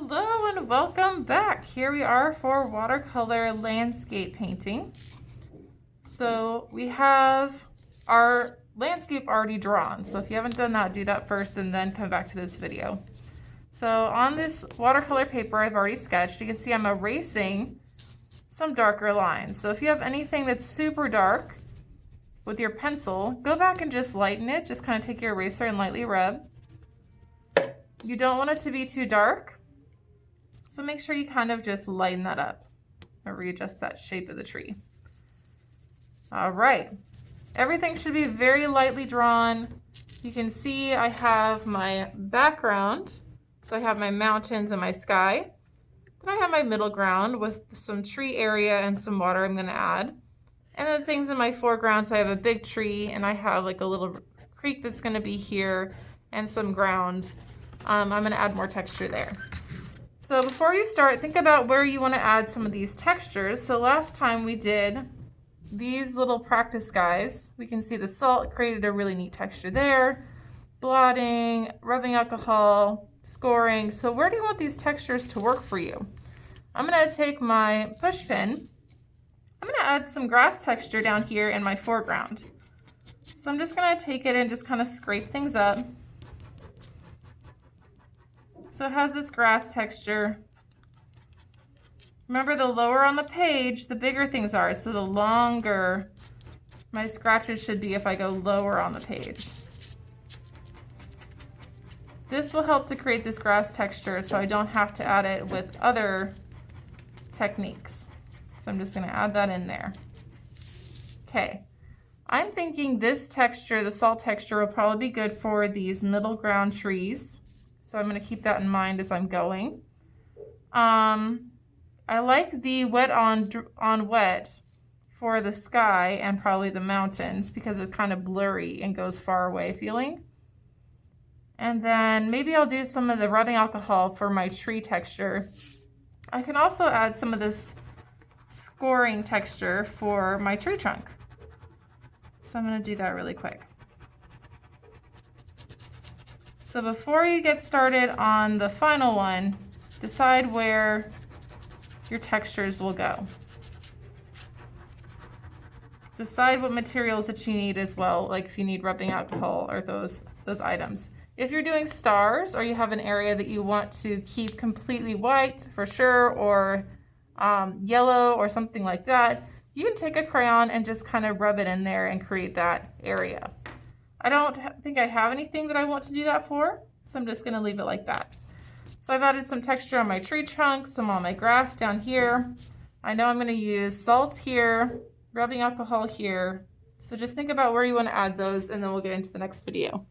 Hello and welcome back. Here we are for watercolor landscape painting. So we have our landscape already drawn. So if you haven't done that, do that first and then come back to this video. So on this watercolor paper I've already sketched, you can see I'm erasing some darker lines. So if you have anything that's super dark with your pencil, go back and just lighten it. Just kind of take your eraser and lightly rub. You don't want it to be too dark. So make sure you kind of just lighten that up or readjust that shape of the tree. All right, everything should be very lightly drawn. You can see I have my background. So I have my mountains and my sky. Then I have my middle ground with some tree area and some water I'm gonna add. And then things in my foreground, so I have a big tree and I have like a little creek that's gonna be here and some ground. I'm gonna add more texture there. So before you start, think about where you want to add some of these textures. So last time we did these little practice guys. We can see the salt created a really neat texture there. Blotting, rubbing alcohol, scoring. So where do you want these textures to work for you? I'm going to take my push pin. I'm going to add some grass texture down here in my foreground. So I'm just going to take it and just kind of scrape things up. So it has this grass texture. Remember, the lower on the page, the bigger things are. So the longer my scratches should be if I go lower on the page. This will help to create this grass texture so I don't have to add it with other techniques. So I'm just going to add that in there. Okay. I'm thinking this texture, the salt texture, will probably be good for these middle ground trees. So I'm going to keep that in mind as I'm going. I like the wet on wet for the sky and probably the mountains because it's kind of blurry and goes far away feeling. And then maybe I'll do some of the rubbing alcohol for my tree texture. I can also add some of this scoring texture for my tree trunk. So I'm going to do that really quick. So before you get started on the final one, decide where your textures will go. Decide what materials that you need as well, like if you need rubbing alcohol or those items. If you're doing stars or you have an area that you want to keep completely white for sure, or yellow or something like that, you can take a crayon and just kind of rub it in there and create that area. I don't think I have anything that I want to do that for, so I'm just going to leave it like that. So I've added some texture on my tree trunk, some on my grass down here. I know I'm going to use salt here, rubbing alcohol here. So just think about where you want to add those, and then we'll get into the next video.